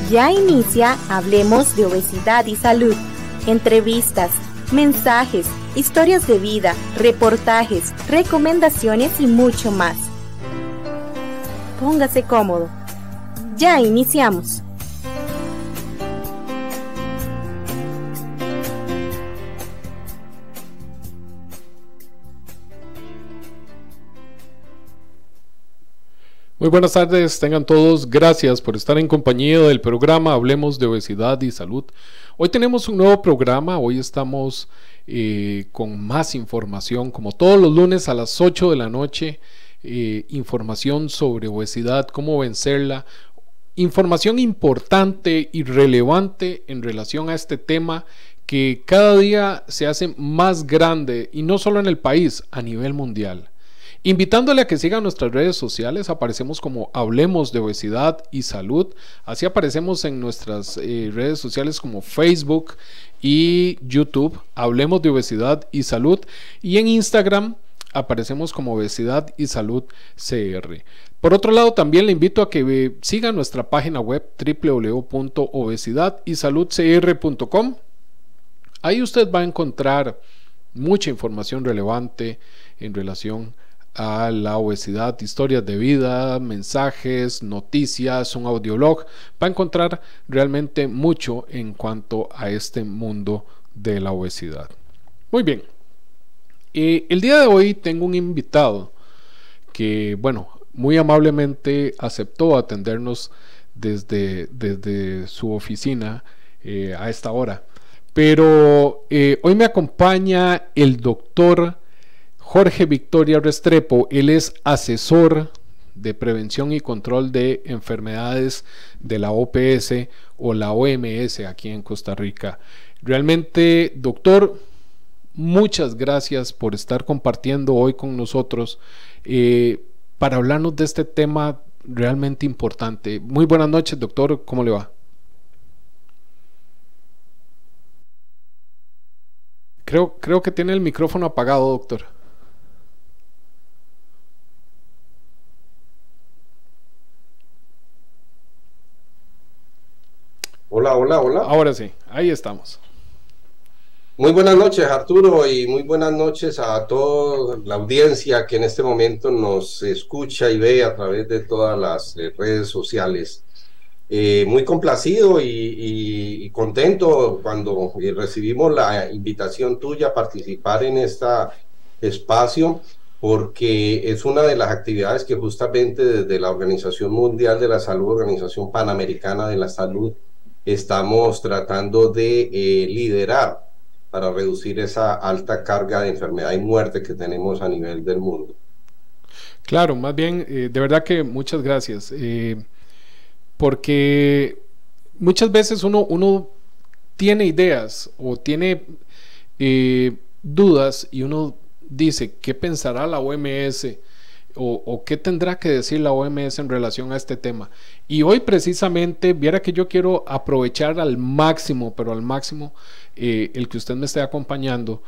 Ya inicia Hablemos de Obesidad y Salud. Entrevistas, mensajes, historias de vida, reportajes, recomendaciones y mucho más. Póngase cómodo. Ya iniciamos. Muy buenas tardes, tengan todos, gracias por estar en compañía del programa Hablemos de Obesidad y Salud. Hoy tenemos un nuevo programa, hoy estamos con más información, como todos los lunes a las 8 de la noche, información sobre obesidad, cómo vencerla, información importante y relevante en relación a este tema que cada día se hace más grande y no solo en el país, a nivel mundial. Invitándole a que sigan nuestras redes sociales, aparecemos como Hablemos de Obesidad y Salud, así aparecemos en nuestras redes sociales como Facebook y YouTube, Hablemos de Obesidad y Salud, y en Instagram aparecemos como Obesidad y Salud CR. Por otro lado, también le invito a que siga nuestra página web www.obesidadYsaludcr.com. Ahí usted va a encontrar mucha información relevante en relación a la obesidad, historias de vida, mensajes, noticias, un audiolog. Va a encontrar realmente mucho en cuanto a este mundo de la obesidad. Muy bien, el día de hoy tengo un invitado que, bueno, muy amablemente aceptó atendernos desde su oficina a esta hora. Pero hoy me acompaña el doctor Jorge Victoria Restrepo. Él es asesor de prevención y control de enfermedades de la OPS o la OMS aquí en Costa Rica. Realmente, doctor, muchas gracias por estar compartiendo hoy con nosotros para hablarnos de este tema realmente importante. Muy buenas noches, doctor, ¿cómo le va? Creo que tiene el micrófono apagado, doctor. Hola, hola, hola. Ahora sí, ahí estamos. Muy buenas noches, Arturo, y muy buenas noches a toda la audiencia que en este momento nos escucha y ve a través de todas las redes sociales. Muy complacido y contento cuando recibimos la invitación tuya a participar en este espacio, porque es una de las actividades que justamente desde la Organización Mundial de la Salud, Organización Panamericana de la Salud, estamos tratando de liderar para reducir esa alta carga de enfermedad y muerte que tenemos a nivel del mundo. Claro, más bien, de verdad que muchas gracias, porque muchas veces uno tiene ideas o tiene dudas y uno dice, ¿qué pensará la OMS? O qué tendrá que decir la OMS en relación a este tema. Y hoy precisamente, viera que yo quiero aprovechar al máximo, pero al máximo, el que usted me esté acompañando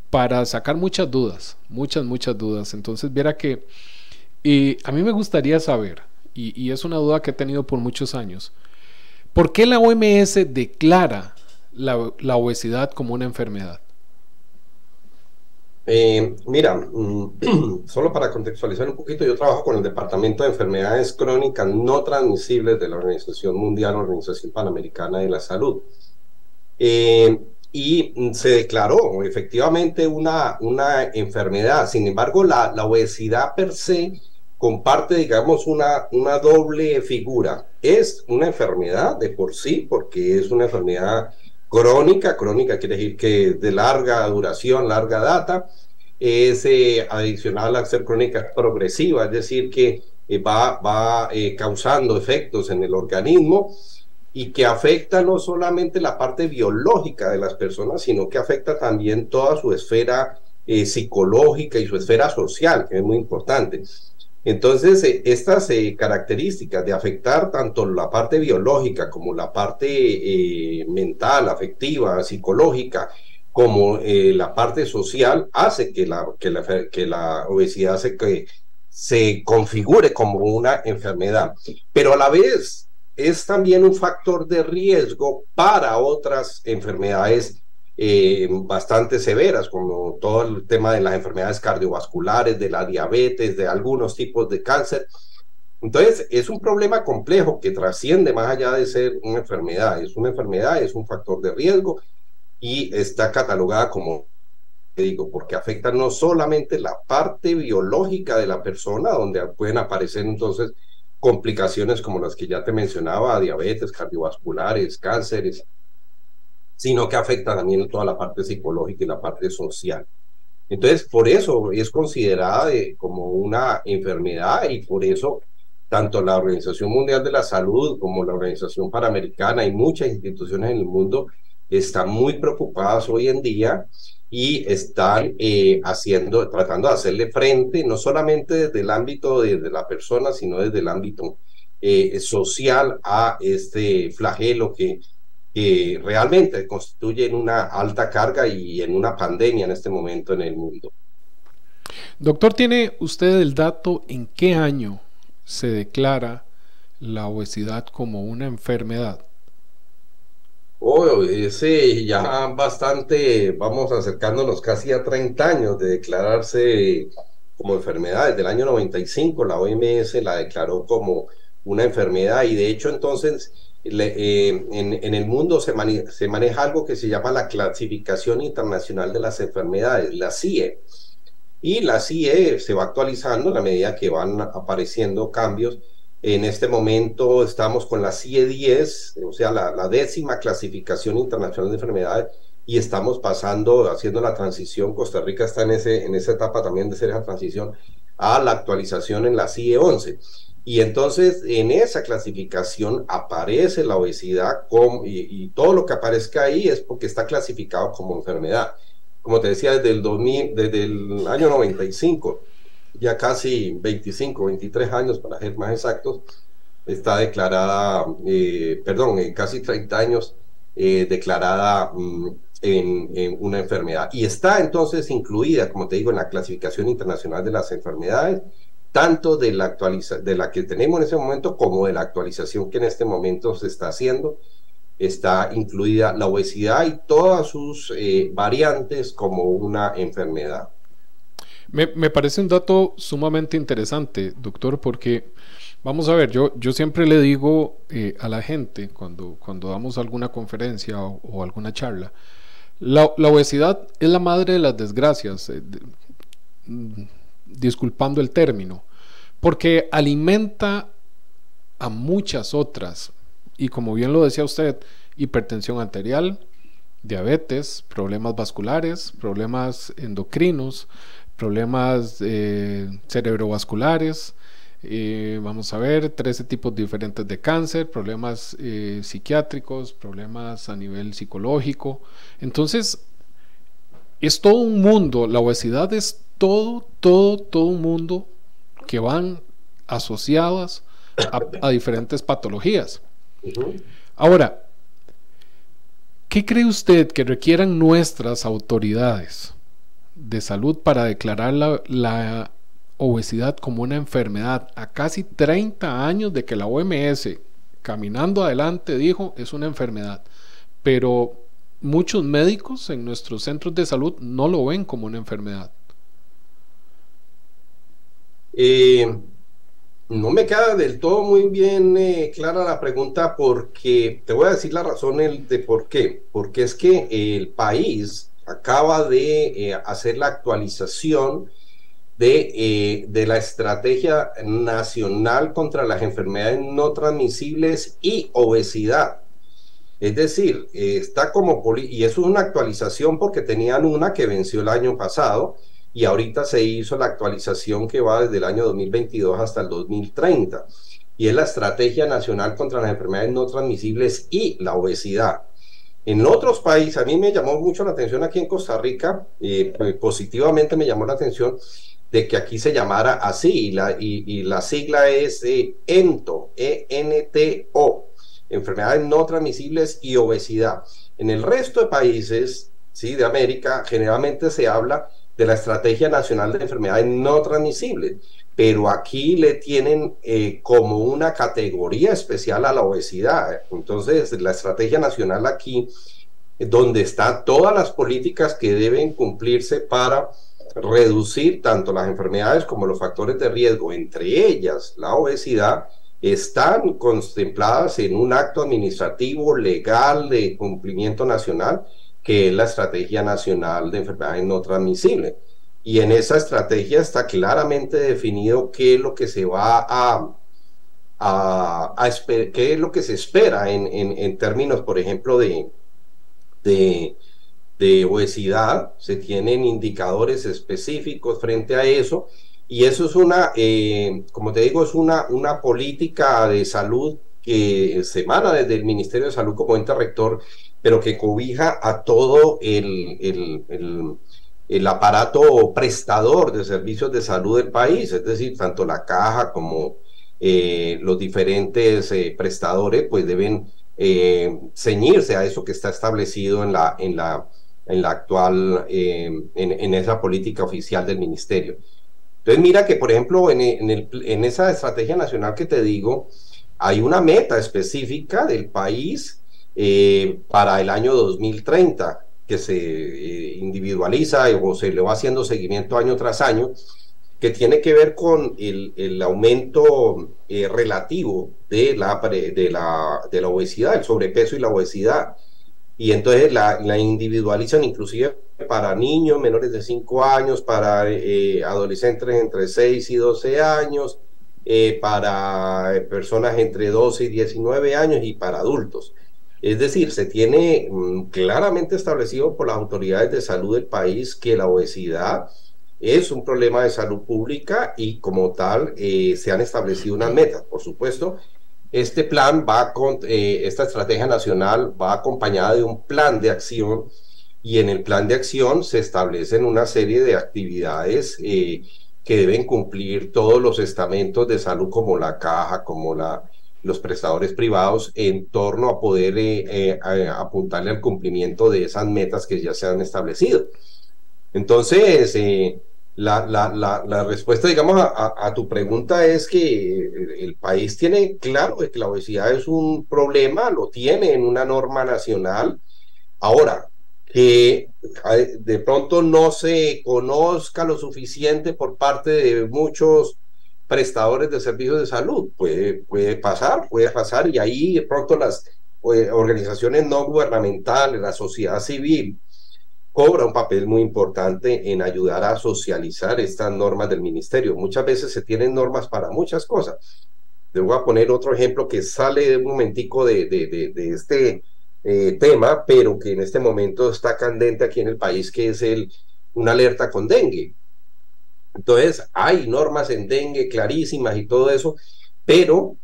para sacar muchas dudas, muchas dudas. Entonces, viera que a mí me gustaría saber, y es una duda que he tenido por muchos años, ¿por qué la OMS declara la obesidad como una enfermedad? Mira, solo para contextualizar un poquito, yo trabajo con el Departamento de Enfermedades Crónicas No Transmisibles de la Organización Mundial, Organización Panamericana de la Salud. Y se declaró efectivamente una enfermedad. Sin embargo, la obesidad per se comparte, digamos, una doble figura. Es una enfermedad de por sí, porque es una enfermedad crónica quiere decir que es de larga duración, larga data, es adicional a ser crónica progresiva, es decir, que va causando efectos en el organismo y que afecta no solamente la parte biológica de las personas, sino que afecta también toda su esfera psicológica y su esfera social, que es muy importante. Entonces, estas características de afectar tanto la parte biológica como la parte mental, afectiva, psicológica, como la parte social, hace que la obesidad se configure como una enfermedad. Pero a la vez, es también un factor de riesgo para otras enfermedades bastante severas, como todo el tema de las enfermedades cardiovasculares, de la diabetes, de algunos tipos de cáncer. Entonces, es un problema complejo que trasciende más allá de ser una enfermedad. Es una enfermedad, es un factor de riesgo y está catalogada como, digo, porque afecta no solamente la parte biológica de la persona, donde pueden aparecer entonces complicaciones como las que ya te mencionaba, diabetes, cardiovasculares, cánceres, sino que afecta también toda la parte psicológica y la parte social. Entonces, por eso es considerada como una enfermedad y por eso tanto la Organización Mundial de la Salud como la Organización Panamericana y muchas instituciones en el mundo están muy preocupadas hoy en día y están tratando de hacerle frente, no solamente desde el ámbito de la persona, sino desde el ámbito social a este flagelo que realmente constituyen una alta carga y en una pandemia en este momento en el mundo. Doctor, ¿tiene usted el dato en qué año se declara la obesidad como una enfermedad? Oh, ese ya bastante, vamos acercándonos casi a 30 años de declararse como enfermedad. Desde el año 95 la OMS la declaró como una enfermedad y de hecho entonces en el mundo se maneja algo que se llama la Clasificación Internacional de las Enfermedades, la CIE. Y la CIE se va actualizando a la medida que van apareciendo cambios. En este momento estamos con la CIE 10, o sea, la 10ª Clasificación Internacional de Enfermedades, y estamos haciendo la transición. Costa Rica está en esa etapa también de hacer esa transición a la actualización en la CIE 11. Y entonces en esa clasificación aparece la obesidad y todo lo que aparezca ahí es porque está clasificado como enfermedad. Como te decía, desde el año 95, ya casi 25, 23 años para ser más exactos, está declarada, casi 30 años declarada en una enfermedad. Y está entonces incluida, como te digo, en la Clasificación Internacional de las Enfermedades, tanto de la que tenemos en ese momento como de la actualización que en este momento se está haciendo. Está incluida la obesidad y todas sus variantes como una enfermedad. Me parece un dato sumamente interesante, doctor, porque vamos a ver, yo siempre le digo a la gente cuando damos alguna conferencia o alguna charla, la obesidad es la madre de las desgracias, disculpando el término, porque alimenta a muchas otras. Y como bien lo decía usted, hipertensión arterial, diabetes, problemas vasculares, problemas endocrinos, problemas cerebrovasculares, vamos a ver 13 tipos diferentes de cáncer, problemas psiquiátricos, problemas a nivel psicológico. Entonces es todo un mundo, la obesidad es todo un mundo que van asociadas a diferentes patologías. Ahora, ¿qué cree usted que requieran nuestras autoridades de salud para declarar la obesidad como una enfermedad a casi 30 años de que la OMS, caminando adelante, dijo es una enfermedad? Pero muchos médicos en nuestros centros de salud no lo ven como una enfermedad. No me queda del todo muy bien clara la pregunta, porque te voy a decir la razón de por qué. Porque es que el país acaba de hacer la actualización de la Estrategia Nacional contra las Enfermedades No Transmisibles y Obesidad. Es decir, está y eso es una actualización porque tenían una que venció el año pasado, y ahorita se hizo la actualización que va desde el año 2022 hasta el 2030, y es la Estrategia Nacional contra las Enfermedades No Transmisibles y la Obesidad. En otros países, a mí me llamó mucho la atención aquí en Costa Rica, positivamente me llamó la atención de que aquí se llamara así, y la sigla es ENTO, E-N-T-O, Enfermedades No Transmisibles y Obesidad. En el resto de países, ¿sí?, de América, generalmente se habla de la Estrategia Nacional de Enfermedades No Transmisibles, pero aquí le tienen como una categoría especial a la obesidad. Entonces, la Estrategia Nacional aquí, donde están todas las políticas que deben cumplirse para reducir tanto las enfermedades como los factores de riesgo, entre ellas la obesidad, están contempladas en un acto administrativo legal de cumplimiento nacional, que es la Estrategia Nacional de Enfermedades No Transmisibles. Y en esa estrategia está claramente definido qué es lo que se va qué es lo que se espera en términos, por ejemplo, de obesidad. Se tienen indicadores específicos frente a eso, y eso es como te digo, es una política de salud que se emana desde el Ministerio de Salud como ente rector, pero que cobija a todo el aparato prestador de servicios de salud del país, es decir, tanto la caja como los diferentes prestadores, pues deben ceñirse a eso que está establecido en la actual, en esa política oficial del ministerio. Entonces mira que, por ejemplo, en esa estrategia nacional que te digo, hay una meta específica del país para el año 2030, que se individualiza o se le va haciendo seguimiento año tras año, que tiene que ver con el aumento relativo de la obesidad, el sobrepeso y la obesidad. Y entonces la individualizan inclusive para niños menores de 5 años, para adolescentes entre 6 y 12 años, para personas entre 12 y 19 años y para adultos. Es decir, se tiene claramente establecido por las autoridades de salud del país que la obesidad es un problema de salud pública, y como tal se han establecido unas metas. Por supuesto, este plan esta estrategia nacional va acompañada de un plan de acción, y en el plan de acción se establecen una serie de actividades que deben cumplir todos los estamentos de salud, como la caja, como los prestadores privados, en torno a poder apuntarle al cumplimiento de esas metas que ya se han establecido. Entonces, la respuesta, digamos, a tu pregunta es que el país tiene claro que la obesidad es un problema, lo tiene en una norma nacional. Ahora, que de pronto no se conozca lo suficiente por parte de muchos prestadores de servicios de salud, puede pasar, y ahí de pronto las organizaciones no gubernamentales, la sociedad civil, cobra un papel muy importante en ayudar a socializar estas normas del ministerio. Muchas veces se tienen normas para muchas cosas. Te voy a poner otro ejemplo que sale un momentico de este tema, pero que en este momento está candente aquí en el país, que es una alerta con dengue. Entonces, hay normas en dengue clarísimas y todo eso, pero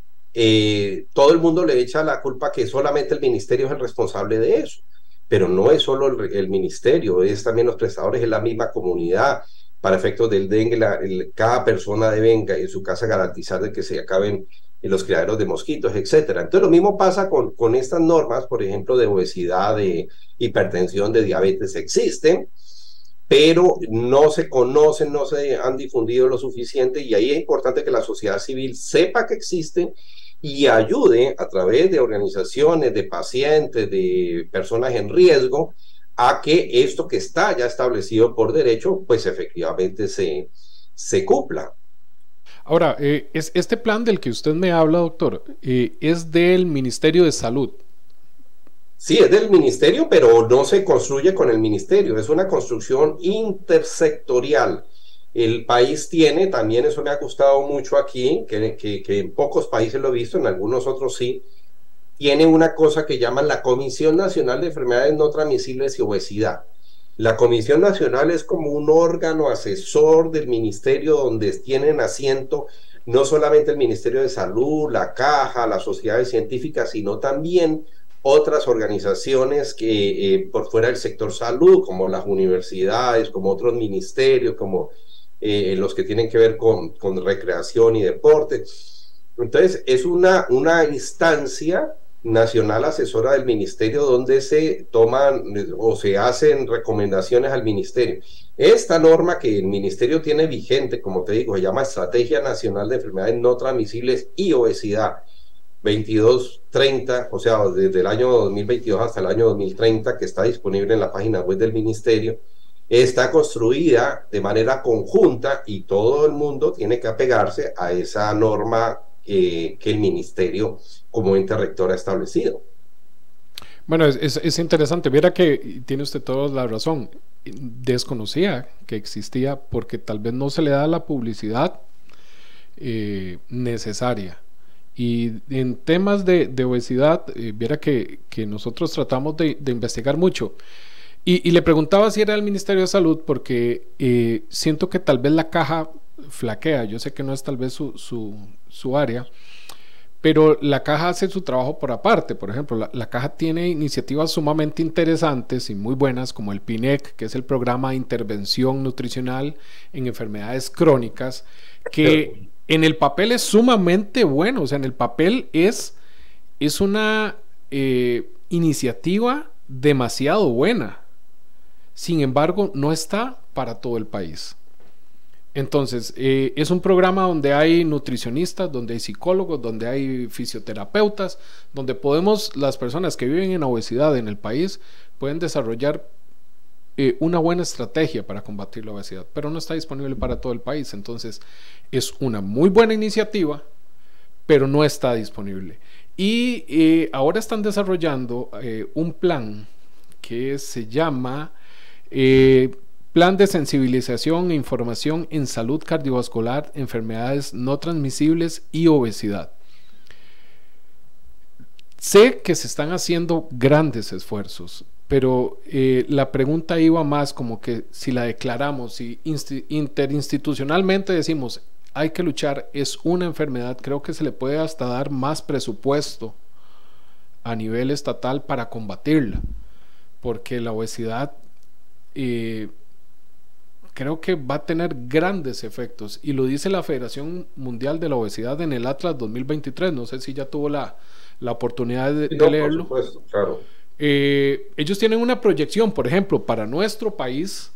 todo el mundo le echa la culpa que solamente el ministerio es el responsable de eso. Pero no es solo el ministerio, es también los prestadores, es la misma comunidad. Para efectos del dengue, cada persona debe en su casa garantizar de que se acaben los criaderos de mosquitos, etcétera. Entonces lo mismo pasa con estas normas, por ejemplo, de obesidad, de hipertensión, de diabetes. Existen, pero no se conocen, no se han difundido lo suficiente, y ahí es importante que la sociedad civil sepa que existen y ayude a través de organizaciones, de pacientes, de personas en riesgo, a que esto que está ya establecido por derecho, pues efectivamente se cumpla. Ahora, este plan del que usted me habla, doctor, es del Ministerio de Salud. Sí, es del ministerio, pero no se construye con el ministerio, es una construcción intersectorial. El país tiene, también eso me ha gustado mucho aquí, que en pocos países lo he visto, en algunos otros sí, tiene una cosa que llaman la Comisión Nacional de Enfermedades No Transmisibles y Obesidad. La Comisión Nacional es como un órgano asesor del ministerio, donde tienen asiento no solamente el Ministerio de Salud, la Caja, las sociedades científicas, sino también otras organizaciones que por fuera del sector salud, como las universidades, como otros ministerios, como los que tienen que ver con recreación y deporte. Entonces es una instancia nacional asesora del ministerio donde se toman o se hacen recomendaciones al ministerio. Esta norma que el ministerio tiene vigente, como te digo, se llama Estrategia Nacional de Enfermedades No Transmisibles y Obesidad 2230, o sea, desde el año 2022 hasta el año 2030, que está disponible en la página web del ministerio, está construida de manera conjunta y todo el mundo tiene que apegarse a esa norma que el ministerio como ente rector ha establecido. Bueno, es interesante. Viera que tiene usted toda la razón. Desconocía que existía porque tal vez no se le da la publicidad necesaria. Y en temas de obesidad, viera que nosotros tratamos de investigar mucho. Y le preguntaba si era el Ministerio de Salud porque siento que tal vez la caja flaquea. Yo sé que no es tal vez su área, pero la caja hace su trabajo por aparte. Por ejemplo, la caja tiene iniciativas sumamente interesantes y muy buenas, como el PINEC, que es el programa de intervención nutricional en enfermedades crónicas, que en el papel es sumamente bueno. O sea, en el papel es una iniciativa demasiado buena. Sin embargo, no está para todo el país. Entonces, es un programa donde hay nutricionistas, donde hay psicólogos, donde hay fisioterapeutas, donde podemos, las personas que viven en obesidad en el país, pueden desarrollar una buena estrategia para combatir la obesidad, pero no está disponible para todo el país. Entonces, es una muy buena iniciativa, pero no está disponible. Y ahora están desarrollando un plan que se llama Plan de Sensibilización e Información en Salud Cardiovascular, Enfermedades No Transmisibles y Obesidad. Sé que se están haciendo grandes esfuerzos, pero la pregunta iba más como que si la declaramos, si interinstitucionalmente decimos hay que luchar, es una enfermedad, creo que se le puede hasta dar más presupuesto a nivel estatal para combatirla, porque la obesidad creo que va a tener grandes efectos, y lo dice la Federación Mundial de la Obesidad en el Atlas 2023. No sé si ya tuvo la oportunidad de leerlo. Por supuesto, claro. Ellos tienen una proyección, por ejemplo, para nuestro país,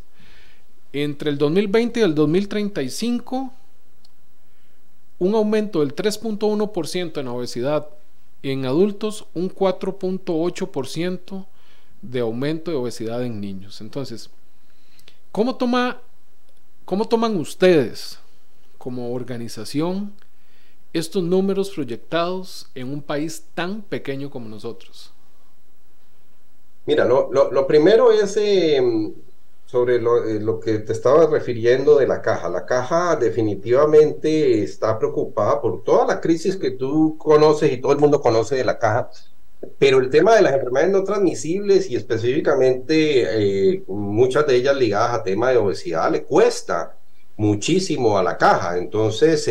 entre el 2020 y el 2035, un aumento del 3.1% en obesidad en adultos, un 4.8% de aumento de obesidad en niños. Entonces, ¿cómo toman ustedes como organización estos números proyectados en un país tan pequeño como nosotros? Mira, lo primero es sobre lo que te estaba refiriendo de la caja. La caja definitivamente está preocupada por toda la crisis que tú conoces y todo el mundo conoce de la caja, pero el tema de las enfermedades no transmisibles y específicamente muchas de ellas ligadas a tema de obesidad le cuesta muchísimo a la caja. Entonces,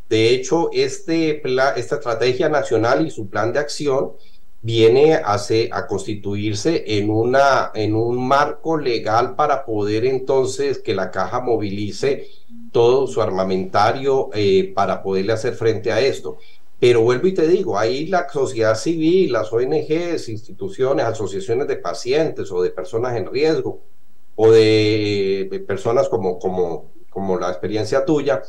de hecho, esta estrategia nacional y su plan de acción viene a constituirse en un marco legal para poder entonces que la caja movilice todo su armamentario para poderle hacer frente a esto. Pero vuelvo y te digo, ahí la sociedad civil, las ONGs, instituciones, asociaciones de pacientes o de personas en riesgo o de personas como la experiencia tuya,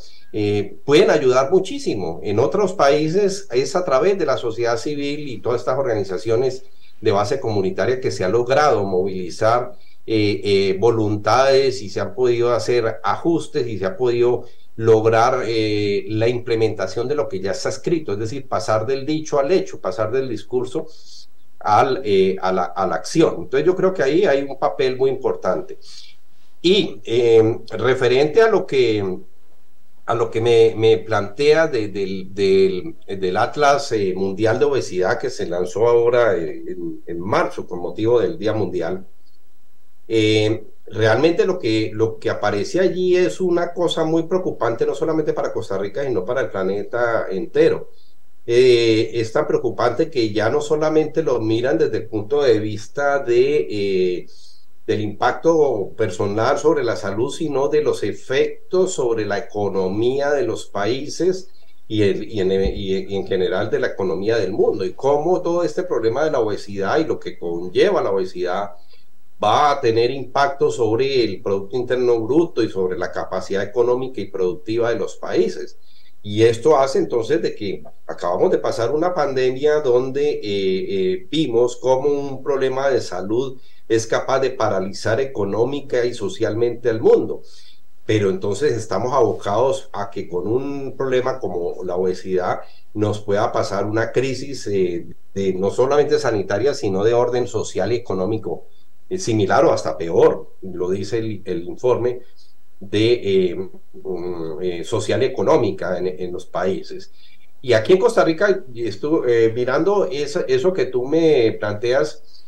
pueden ayudar muchísimo. En otros países es a través de la sociedad civil y todas estas organizaciones de base comunitaria que se ha logrado movilizar voluntades y se han podido hacer ajustes y se ha podido lograr la implementación de lo que ya está escrito, es decir, pasar del dicho al hecho, pasar del discurso a la acción. Entonces yo creo que ahí hay un papel muy importante. Y referente a lo que me plantea del Atlas Mundial de Obesidad que se lanzó ahora en marzo con motivo del Día Mundial, realmente lo que aparece allí es una cosa muy preocupante, no solamente para Costa Rica, sino para el planeta entero. Es tan preocupante que ya no solamente lo miran desde el punto de vista del impacto personal sobre la salud, sino de los efectos sobre la economía de los países y en general de la economía del mundo, y cómo todo este problema de la obesidad y lo que conlleva la obesidad va a tener impacto sobre el Producto Interno Bruto y sobre la capacidad económica y productiva de los países. Y esto hace entonces de que acabamos de pasar una pandemia donde vimos cómo un problema de salud es capaz de paralizar económica y socialmente al mundo. Pero entonces estamos abocados a que con un problema como la obesidad nos pueda pasar una crisis no solamente sanitaria, sino de orden social y económico similar o hasta peor, lo dice el informe de social y económica en los países. Y aquí en Costa Rica, estuve mirando eso que tú me planteas,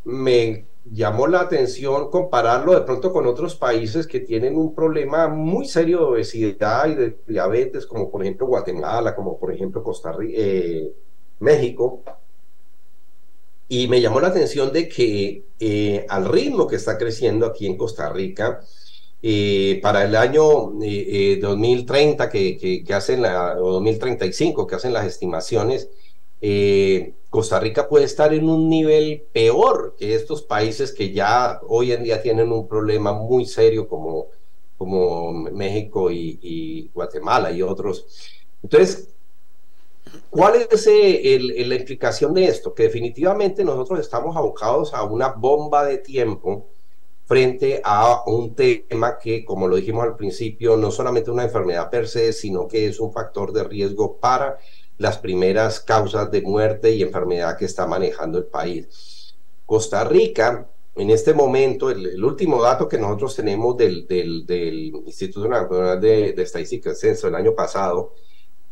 me llamó la atención compararlo de pronto con otros países que tienen un problema muy serio de obesidad y de diabetes, como por ejemplo Guatemala, como por ejemplo Costa Rica, México. Y me llamó la atención de que al ritmo que está creciendo aquí en Costa Rica, para el año 2030 que hacen o 2035 que hacen las estimaciones, Costa Rica puede estar en un nivel peor que estos países que ya hoy en día tienen un problema muy serio como México y Guatemala y otros. Entonces, ¿cuál es la implicación de esto? Que definitivamente nosotros estamos abocados a una bomba de tiempo frente a un tema que, como lo dijimos al principio, no solamente una enfermedad per se, sino que es un factor de riesgo para las primeras causas de muerte y enfermedad que está manejando el país. Costa Rica, en este momento, el último dato que nosotros tenemos del Instituto Nacional de Estadística y Censo del año pasado,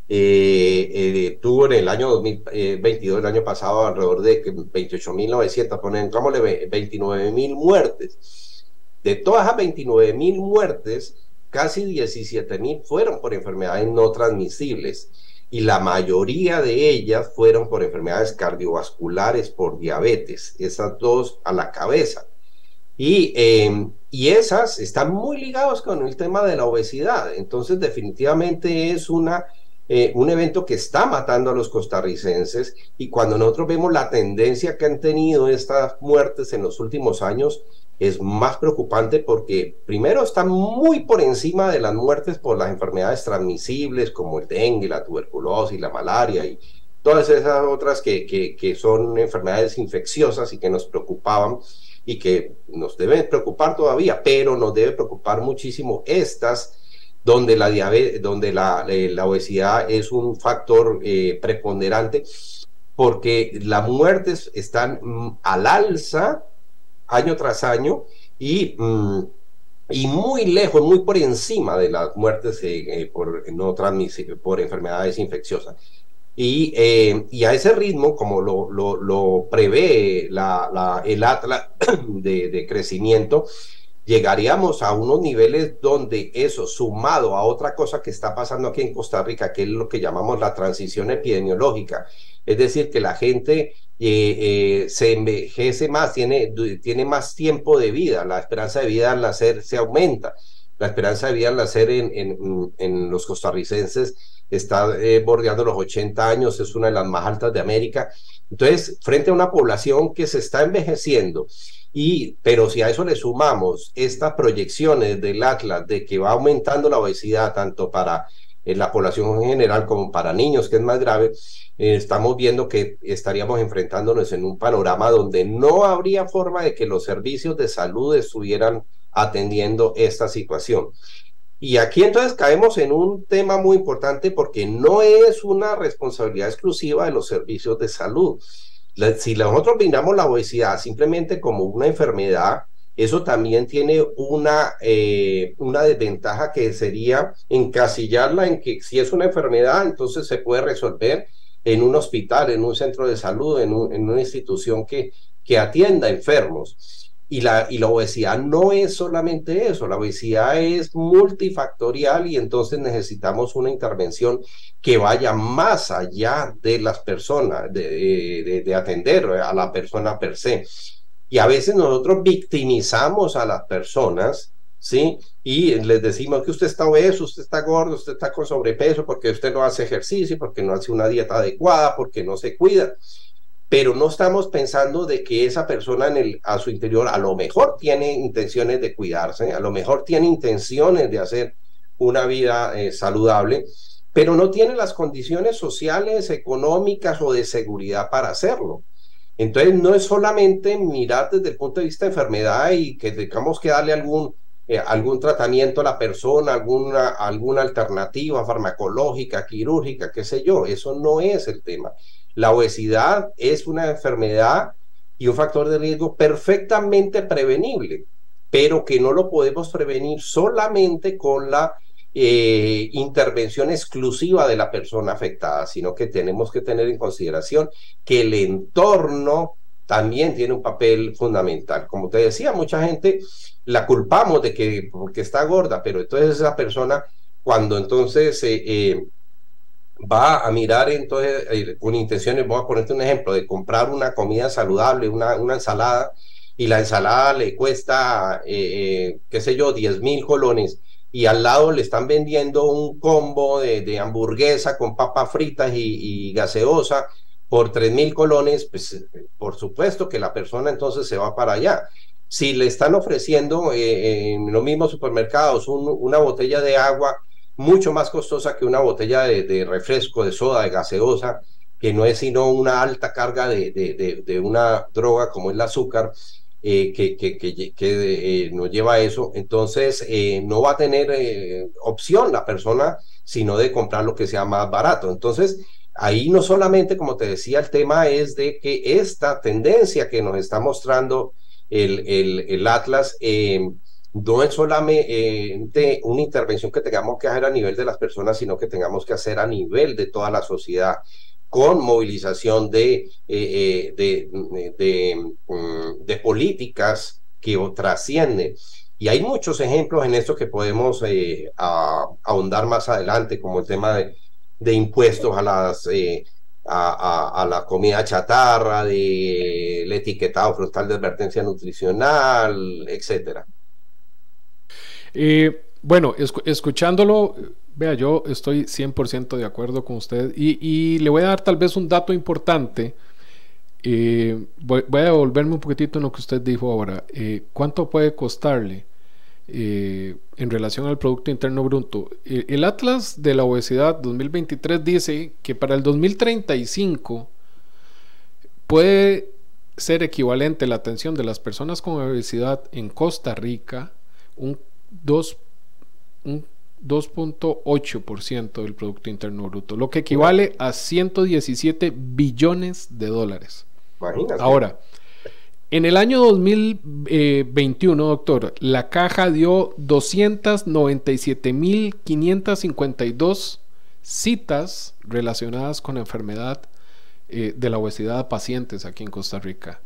tuvo en el año 2022, el año pasado, alrededor de 28.900, pongámosle 29.000 muertes. De todas esas 29.000 muertes, casi 17.000 fueron por enfermedades no transmisibles, y la mayoría de ellas fueron por enfermedades cardiovasculares, por diabetes, esas dos a la cabeza. Y esas están muy ligadas con el tema de la obesidad. Entonces, definitivamente es un evento que está matando a los costarricenses, y cuando nosotros vemos la tendencia que han tenido estas muertes en los últimos años, es más preocupante porque primero están muy por encima de las muertes por las enfermedades transmisibles como el dengue, la tuberculosis, la malaria y todas esas otras que son enfermedades infecciosas y que nos preocupaban y que nos deben preocupar todavía, pero nos debe preocupar muchísimo estas donde la diabetes, donde la obesidad es un factor preponderante, porque las muertes están al alza año tras año y muy lejos, muy por encima de las muertes por enfermedades infecciosas. Y a ese ritmo, como lo prevé el Atlas de crecimiento, llegaríamos a unos niveles donde eso, sumado a otra cosa que está pasando aquí en Costa Rica, que es lo que llamamos la transición epidemiológica, es decir, que la gente se envejece más, tiene más tiempo de vida, la esperanza de vida al nacer se aumenta, la esperanza de vida al nacer en los costarricenses está bordeando los 80 años, es una de las más altas de América. Entonces, frente a una población que se está envejeciendo, pero si a eso le sumamos estas proyecciones del Atlas de que va aumentando la obesidad tanto para la población en general como para niños, que es más grave, estamos viendo que estaríamos enfrentándonos en un panorama donde no habría forma de que los servicios de salud estuvieran atendiendo esta situación. Y aquí entonces caemos en un tema muy importante, porque no es una responsabilidad exclusiva de los servicios de salud. Si nosotros miramos la obesidad simplemente como una enfermedad, eso también tiene una desventaja, que sería encasillarla en que si es una enfermedad, entonces se puede resolver en un hospital, en un centro de salud, en una institución que atienda enfermos. Y la obesidad no es solamente eso, la obesidad es multifactorial, y entonces necesitamos una intervención que vaya más allá de las personas, de atender a la persona per se. Y a veces nosotros victimizamos a las personas ¿sí? Y les decimos que usted está obeso, usted está gordo, usted está con sobrepeso porque usted no hace ejercicio, porque no hace una dieta adecuada, porque no se cuida, pero no estamos pensando de que esa persona a su interior a lo mejor tiene intenciones de cuidarse, a lo mejor tiene intenciones de hacer una vida saludable, pero no tiene las condiciones sociales, económicas o de seguridad para hacerlo. Entonces, no es solamente mirar desde el punto de vista de enfermedad y que tengamos que darle algún tratamiento a la persona, alguna alternativa farmacológica, quirúrgica, qué sé yo. Eso no es el tema. La obesidad es una enfermedad y un factor de riesgo perfectamente prevenible, pero que no lo podemos prevenir solamente con la intervención exclusiva de la persona afectada, sino que tenemos que tener en consideración que el entorno también tiene un papel fundamental. Como te decía, mucha gente la culpamos de que porque está gorda, pero entonces esa persona cuando entonces va a mirar entonces con intenciones, voy a ponerte un ejemplo, de comprar una comida saludable, una ensalada, y la ensalada le cuesta, qué sé yo, 10.000 colones, y al lado le están vendiendo un combo de hamburguesa con papas fritas y gaseosa por 3.000 colones, pues por supuesto que la persona entonces se va para allá. Si le están ofreciendo en los mismos supermercados una botella de agua mucho más costosa que una botella de refresco, de soda, de gaseosa, que no es sino una alta carga de una droga como es el azúcar, que nos lleva a eso, entonces no va a tener opción la persona sino de comprar lo que sea más barato. Entonces, ahí no solamente, como te decía, el tema es de que esta tendencia que nos está mostrando el Atlas, no es solamente una intervención que tengamos que hacer a nivel de las personas, sino que tengamos que hacer a nivel de toda la sociedad, con movilización de políticas que trascienden. Y hay muchos ejemplos en esto que podemos ahondar más adelante, como el tema de impuestos a la comida chatarra, del etiquetado frontal de advertencia nutricional, etcétera. Bueno, escuchándolo, vea, yo estoy 100% de acuerdo con usted y le voy a dar tal vez un dato importante. Voy a devolverme un poquitito en lo que usted dijo ahora. ¿Cuánto puede costarle en relación al Producto Interno Bruto? El Atlas de la Obesidad 2023 dice que para el 2035 puede ser equivalente la atención de las personas con obesidad en Costa Rica un 2.8% del Producto Interno Bruto, lo que equivale a 117 billones de dólares. Imagínate. Ahora, en el año 2021, doctor, la caja dio 297.552 citas relacionadas con la enfermedad de la obesidad a pacientes aquí en Costa Rica.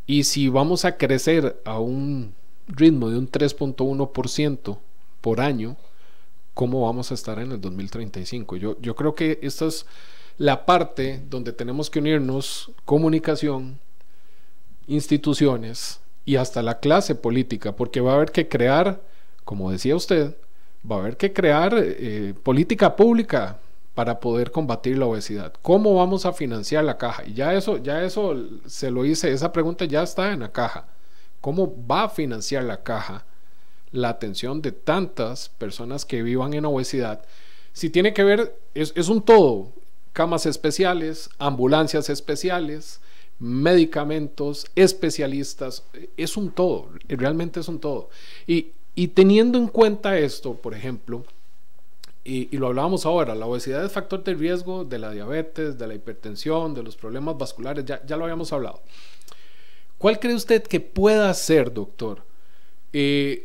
Y si vamos a crecer a un ritmo de un 3.1% por año, ¿cómo vamos a estar en el 2035? Yo creo que esta es la parte donde tenemos que unirnos: comunicación, instituciones y hasta la clase política, porque va a haber que crear, como decía usted, va a haber que crear política pública para poder combatir la obesidad. ¿Cómo vamos a financiar la caja? Y ya eso se lo hice, esa pregunta ya está en la caja. ¿Cómo va a financiar la caja la atención de tantas personas que vivan en obesidad? Si tiene que ver, es un todo: camas especiales, ambulancias especiales, medicamentos, especialistas, es un todo, realmente es un todo. Y teniendo en cuenta esto, por ejemplo, y lo hablábamos ahora, la obesidad es factor de riesgo de la diabetes, de la hipertensión, de los problemas vasculares, ya lo habíamos hablado. ¿Cuál cree usted que pueda ser, doctor,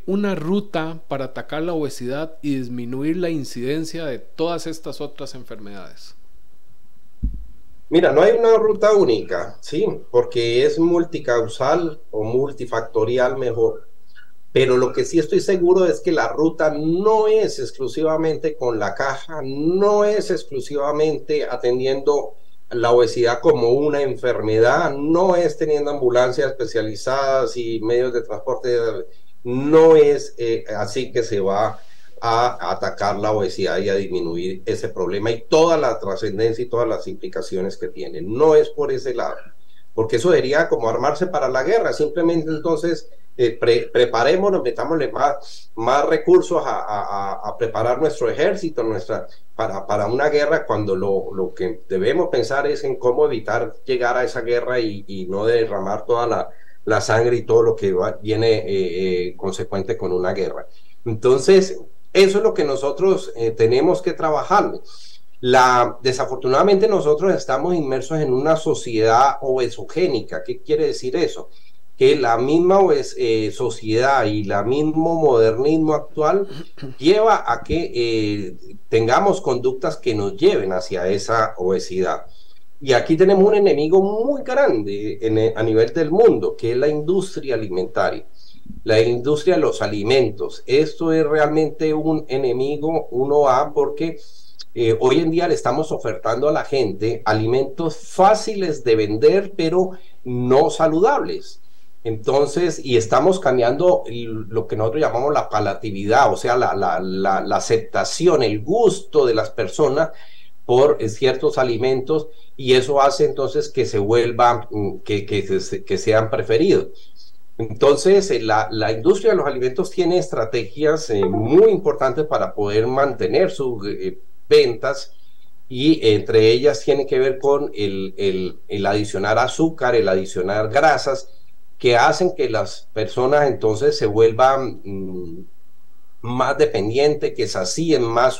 una ruta para atacar la obesidad y disminuir la incidencia de todas estas otras enfermedades? Mira, no hay una ruta única, ¿sí? Porque es multicausal o multifactorial mejor. Pero lo que sí estoy seguro es que la ruta no es exclusivamente con la caja, no es exclusivamente atendiendo la obesidad como una enfermedad, no es teniendo ambulancias especializadas y medios de transporte no es así que se va a atacar la obesidad y a disminuir ese problema y toda la trascendencia y todas las implicaciones que tiene. No es por ese lado, porque eso sería como armarse para la guerra. Simplemente entonces preparémonos, metámosle más recursos a preparar nuestro ejército, para una guerra, cuando lo que debemos pensar es en cómo evitar llegar a esa guerra y no derramar toda la sangre y todo lo que viene consecuente con una guerra. Entonces, eso es lo que nosotros tenemos que trabajar. Desafortunadamente nosotros estamos inmersos en una sociedad obesogénica. ¿Qué quiere decir eso? Que la misma sociedad y el mismo modernismo actual lleva a que tengamos conductas que nos lleven hacia esa obesidad. Y aquí tenemos un enemigo muy grande a nivel del mundo, que es la industria alimentaria, la industria de los alimentos. Esto es realmente un enemigo 1A, porque hoy en día le estamos ofertando a la gente alimentos fáciles de vender, pero no saludables. Entonces, y estamos cambiando lo que nosotros llamamos la palatividad, o sea, la aceptación, el gusto de las personas por ciertos alimentos, y eso hace entonces que se vuelvan, que sean preferidos. Entonces, la industria de los alimentos tiene estrategias muy importantes para poder mantener sus ventas, y entre ellas tiene que ver con el adicionar azúcar, el adicionar grasas, que hacen que las personas entonces se vuelvan más dependientes, que sacíen más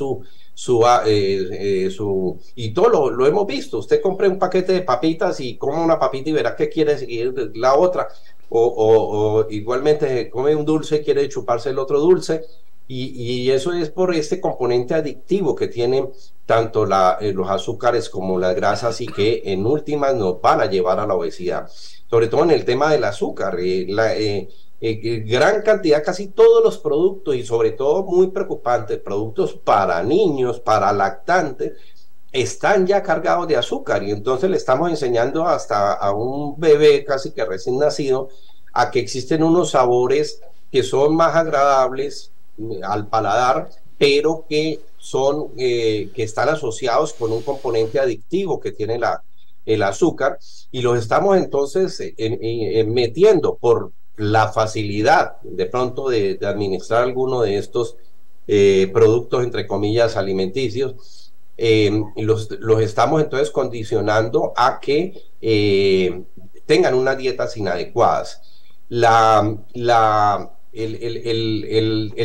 y todo lo hemos visto. Usted compra un paquete de papitas y come una papita y verá que quiere seguir la otra, o igualmente come un dulce y quiere chuparse el otro dulce, y eso es por este componente adictivo que tienen tanto los azúcares como las grasas, y que en últimas nos van a llevar a la obesidad, sobre todo en el tema del azúcar. Gran cantidad, casi todos los productos, y sobre todo muy preocupante, productos para niños, para lactantes, están ya cargados de azúcar, y entonces le estamos enseñando hasta a un bebé casi que recién nacido a que existen unos sabores que son más agradables al paladar, pero que están asociados con un componente adictivo que tiene el azúcar, y los estamos entonces metiendo por la facilidad de pronto de administrar alguno de estos productos, entre comillas, alimenticios. Los estamos entonces condicionando a que tengan unas dietas inadecuadas. El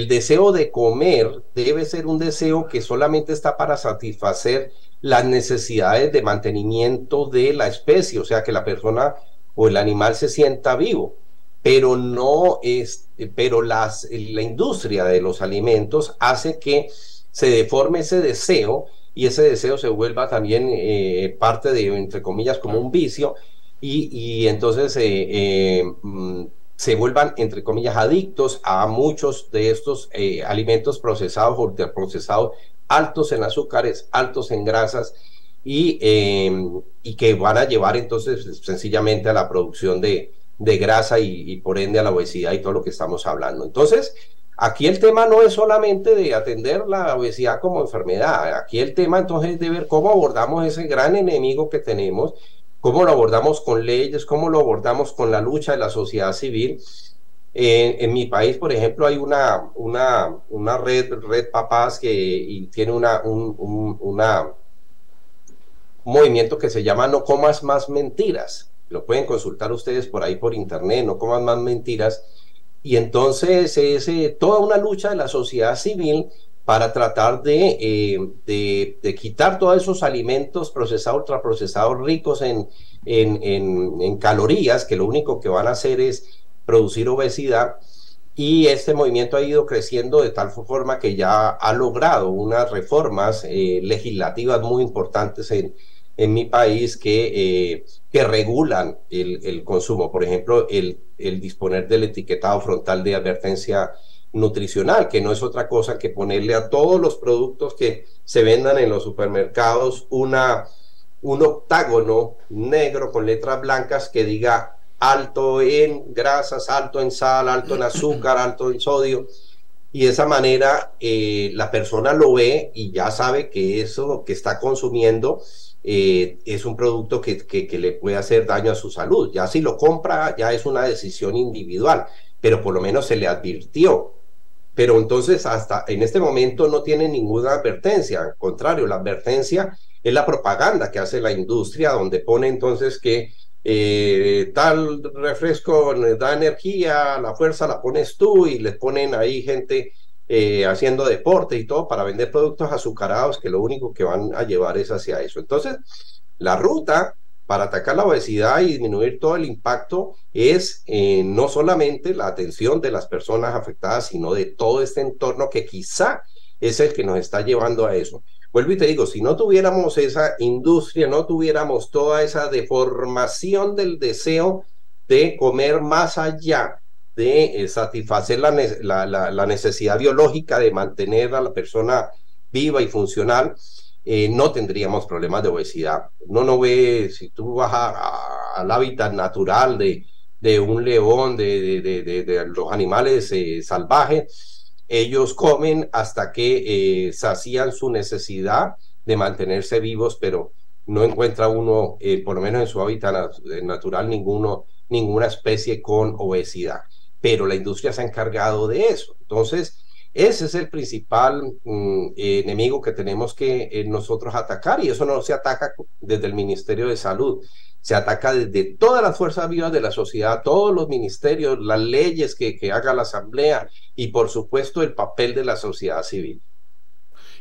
deseo de comer debe ser un deseo que solamente está para satisfacer las necesidades de mantenimiento de la especie, o sea, que la persona o el animal se sienta vivo, pero la industria de los alimentos hace que se deforme ese deseo, y ese deseo se vuelva también parte de, entre comillas, como un vicio, y entonces se vuelvan, entre comillas, adictos a muchos de estos alimentos procesados o ultraprocesados, altos en azúcares, altos en grasas, y que van a llevar entonces sencillamente a la producción de grasa, y por ende a la obesidad y todo lo que estamos hablando. Entonces, aquí el tema no es solamente de atender la obesidad como enfermedad. Aquí el tema entonces es de ver cómo abordamos ese gran enemigo que tenemos, cómo lo abordamos con leyes, cómo lo abordamos con la lucha de la sociedad civil. En mi país, por ejemplo, hay una red papás y tiene un movimiento que se llama No Comas Más Mentiras. Lo pueden consultar ustedes por ahí por internet, No Comas Más Mentiras. Y entonces es toda una lucha de la sociedad civil para tratar de quitar todos esos alimentos procesados, ultraprocesados, ricos en calorías, que lo único que van a hacer es producir obesidad. Y este movimiento ha ido creciendo de tal forma que ya ha logrado unas reformas legislativas muy importantes en mi país que regulan el consumo. Por ejemplo, el disponer del etiquetado frontal de advertencia nutricional, que no es otra cosa que ponerle a todos los productos que se vendan en los supermercados un octágono negro con letras blancas que diga alto en grasas, alto en sal, alto en azúcar, alto en sodio. Y de esa manera la persona lo ve y ya sabe que eso que está consumiendo es un producto que le puede hacer daño a su salud. Ya si lo compra, ya es una decisión individual, pero por lo menos se le advirtió. Pero entonces hasta en este momento no tiene ninguna advertencia. Al contrario, la advertencia es la propaganda que hace la industria, donde pone entonces que tal refresco da energía, la fuerza la pones tú, y les ponen ahí gente haciendo deporte y todo para vender productos azucarados que lo único que van a llevar es hacia eso. Entonces, la ruta para atacar la obesidad y disminuir todo el impacto es no solamente la atención de las personas afectadas, sino de todo este entorno que quizá es el que nos está llevando a eso. Vuelvo y te digo, si no tuviéramos esa industria, no tuviéramos toda esa deformación del deseo de comer más allá de satisfacer la necesidad biológica de mantener a la persona viva y funcional, no tendríamos problemas de obesidad. Uno no ve, si tú vas al hábitat natural de un león, de los animales salvajes, ellos comen hasta que sacían su necesidad de mantenerse vivos, pero no encuentra uno, por lo menos en su hábitat natural, ninguna especie con obesidad. Pero la industria se ha encargado de eso. Entonces, ese es el principal enemigo que tenemos que nosotros atacar, y eso no se ataca desde el Ministerio de Salud, se ataca desde todas las fuerzas vivas de la sociedad, todos los ministerios, las leyes que haga la Asamblea y por supuesto el papel de la sociedad civil.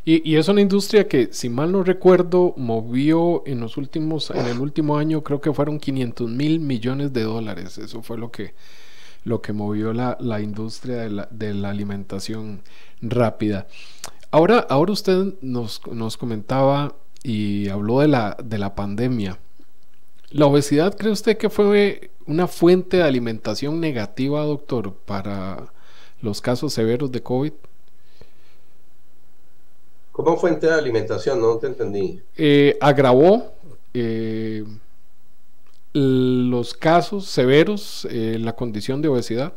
Y es una industria que, si mal no recuerdo, movió en el último año, creo que fueron 500.000 millones de dólares. Eso fue lo que movió la industria de la alimentación rápida. Ahora usted nos comentaba y habló de la pandemia. ¿La obesidad cree usted que fue una fuente de alimentación negativa, doctor, para los casos severos de COVID? ¿Cómo fuente de alimentación? No te entendí. Agravó los casos severos, la condición de obesidad.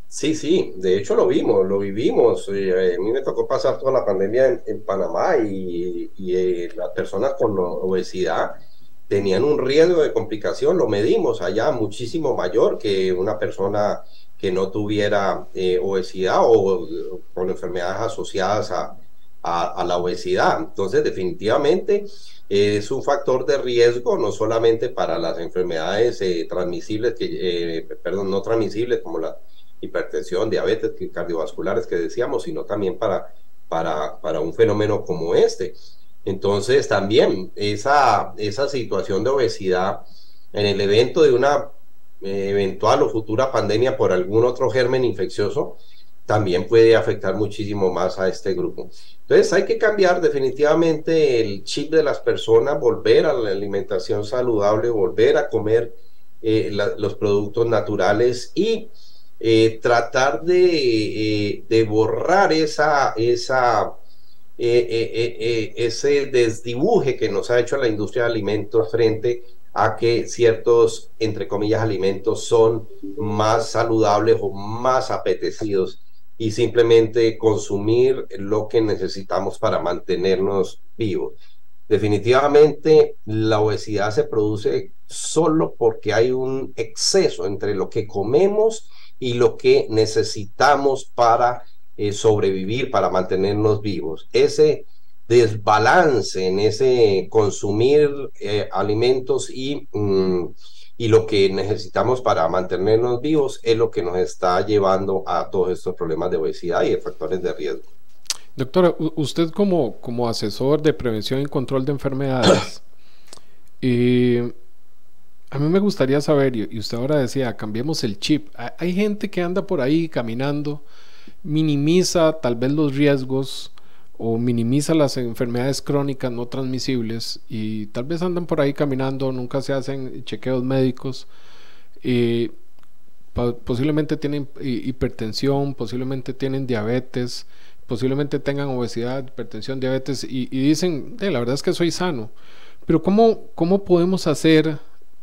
Sí, de hecho lo vivimos. A mí me tocó pasar toda la pandemia en Panamá y las personas con obesidad tenían un riesgo de complicación, lo medimos allá muchísimo mayor que una persona que no tuviera obesidad o con enfermedades asociadas a la obesidad. Entonces, definitivamente es un factor de riesgo, no solamente para las enfermedades transmisibles, no transmisibles como la hipertensión, diabetes, cardiovasculares que decíamos, sino también para un fenómeno como este. Entonces, también esa situación de obesidad en el evento de una eventual o futura pandemia por algún otro germen infeccioso también puede afectar muchísimo más a este grupo. Entonces hay que cambiar definitivamente el chip de las personas, volver a la alimentación saludable, volver a comer los productos naturales y tratar de borrar ese desdibuje que nos ha hecho la industria de alimentos frente a que ciertos, entre comillas, alimentos son más saludables o más apetecidos, y simplemente consumir lo que necesitamos para mantenernos vivos. Definitivamente la obesidad se produce solo porque hay un exceso entre lo que comemos y lo que necesitamos para sobrevivir, para mantenernos vivos. Ese desbalance en ese consumir alimentos y lo que necesitamos para mantenernos vivos es lo que nos está llevando a todos estos problemas de obesidad y de factores de riesgo. Doctora, usted como asesor de prevención y control de enfermedades, a mí me gustaría saber, y usted ahora decía, cambiemos el chip. Hay gente que anda por ahí caminando, minimiza tal vez los riesgos o minimiza las enfermedades crónicas no transmisibles, y tal vez andan por ahí caminando, nunca se hacen chequeos médicos, posiblemente tienen hipertensión, posiblemente tienen diabetes, posiblemente tengan obesidad, hipertensión, diabetes, y dicen, la verdad es que soy sano. Pero ¿cómo podemos hacer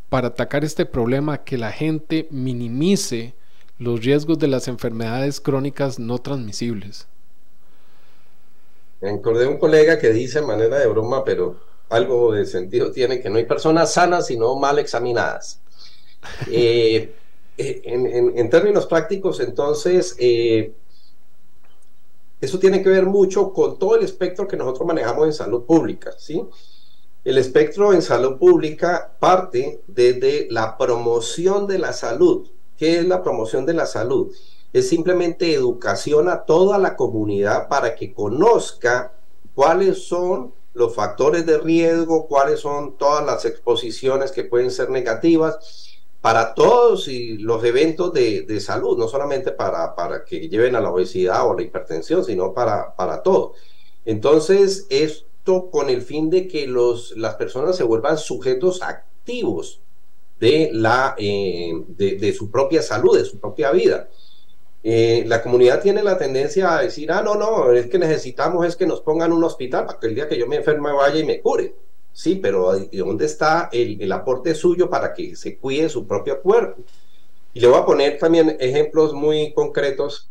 para atacar este problema, que la gente minimice los riesgos de las enfermedades crónicas no transmisibles? Me acordé de un colega que dice en manera de broma, pero algo de sentido tiene, que no hay personas sanas sino mal examinadas. En términos prácticos, entonces, eso tiene que ver mucho con todo el espectro que nosotros manejamos en salud pública, ¿sí? El espectro en salud pública parte desde la promoción de la salud. ¿Qué es la promoción de la salud? Es simplemente educación a toda la comunidad para que conozca cuáles son los factores de riesgo, cuáles son todas las exposiciones que pueden ser negativas para todos y los eventos de salud, no solamente para que lleven a la obesidad o a la hipertensión, sino para todo. Entonces, esto con el fin de que las personas se vuelvan sujetos activos de su propia salud, de su propia vida. La comunidad tiene la tendencia a decir, no, es que necesitamos es que nos pongan un hospital para que el día que yo me enferme vaya y me cure. Sí, pero ¿de dónde está el aporte suyo para que se cuide su propio cuerpo? Y le voy a poner también ejemplos muy concretos,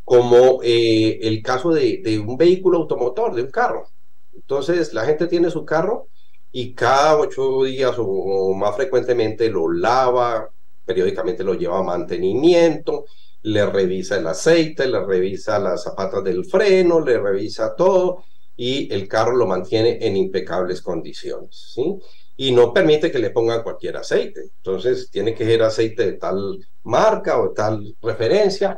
como el caso de un vehículo automotor, de un carro. Entonces, la gente tiene su carro y cada 8 días o más frecuentemente lo lava, periódicamente lo lleva a mantenimiento, le revisa el aceite, le revisa las zapatas del freno, le revisa todo, y el carro lo mantiene en impecables condiciones, ¿sí? Y no permite que le pongan cualquier aceite. Entonces, tiene que ser aceite de tal marca o de tal referencia.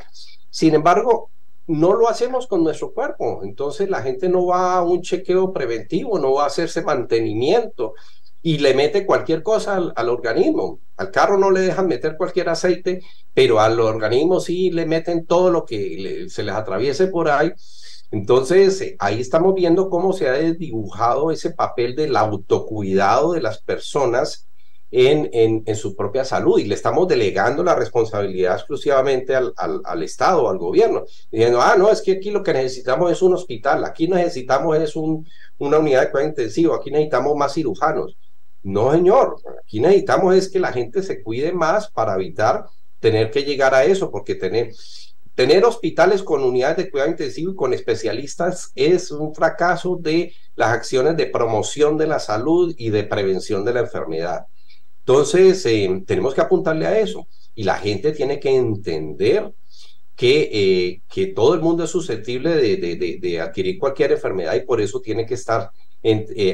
Sin embargo, no lo hacemos con nuestro cuerpo. Entonces, la gente no va a un chequeo preventivo, no va a hacerse mantenimiento y le mete cualquier cosa al organismo. Al carro no le dejan meter cualquier aceite, pero al organismo sí le meten todo lo que se les atraviese por ahí. Entonces, ahí estamos viendo cómo se ha desdibujado ese papel del autocuidado de las personas en su propia salud, y le estamos delegando la responsabilidad exclusivamente al Estado, al gobierno, diciendo, no, es que aquí lo que necesitamos es un hospital, aquí necesitamos es una unidad de cuidado intensivo, aquí necesitamos más cirujanos. No, señor, aquí necesitamos es que la gente se cuide más para evitar tener que llegar a eso, porque tener hospitales con unidades de cuidado intensivo y con especialistas es un fracaso de las acciones de promoción de la salud y de prevención de la enfermedad. Entonces, tenemos que apuntarle a eso, y la gente tiene que entender que todo el mundo es susceptible de adquirir cualquier enfermedad, y por eso tiene que estar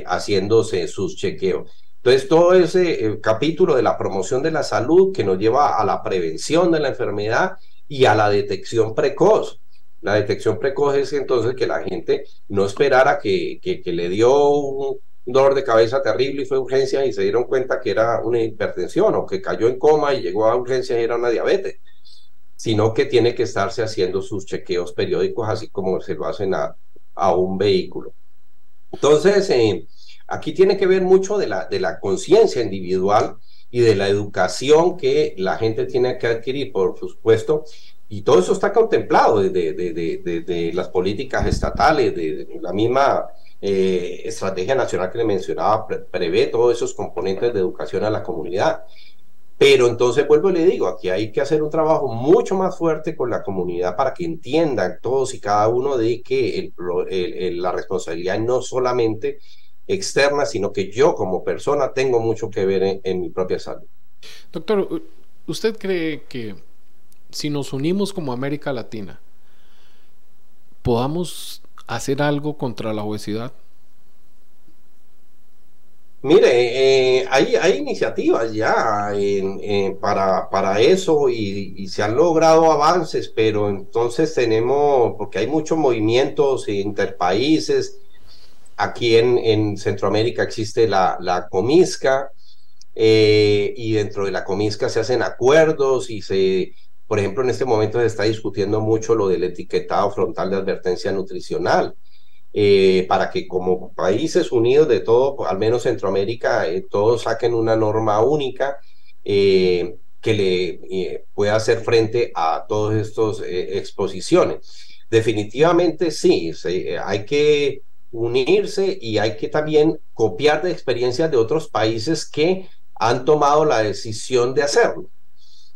haciéndose sus chequeos. Entonces, todo ese capítulo de la promoción de la salud que nos lleva a la prevención de la enfermedad y a la detección precoz. La detección precoz es entonces que la gente no esperara que le dio un dolor de cabeza terrible y fue a urgencia y se dieron cuenta que era una hipertensión, o que cayó en coma y llegó a urgencia y era una diabetes, sino que tiene que estarse haciendo sus chequeos periódicos, así como se lo hacen a un vehículo. Entonces, aquí tiene que ver mucho de la conciencia individual y de la educación que la gente tiene que adquirir, por supuesto, y todo eso está contemplado de las políticas estatales, de la misma estrategia nacional que le mencionaba, prevé todos esos componentes de educación a la comunidad. Pero entonces vuelvo y le digo, aquí hay que hacer un trabajo mucho más fuerte con la comunidad para que entiendan todos y cada uno de que la responsabilidad no solamente externa, sino que yo como persona tengo mucho que ver en mi propia salud. Doctor, ¿usted cree que si nos unimos como América Latina, podamos hacer algo contra la obesidad? Mire, hay iniciativas ya para eso, y se han logrado avances, pero entonces porque hay muchos movimientos interpaíses. Aquí en Centroamérica existe la Comisca, y dentro de la Comisca se hacen acuerdos y por ejemplo, en este momento se está discutiendo mucho lo del etiquetado frontal de advertencia nutricional, para que como países unidos de todo, al menos Centroamérica, todos saquen una norma única que le pueda hacer frente a todas estas exposiciones. Definitivamente sí, hay que unirse y hay que también copiar de experiencias de otros países que han tomado la decisión de hacerlo.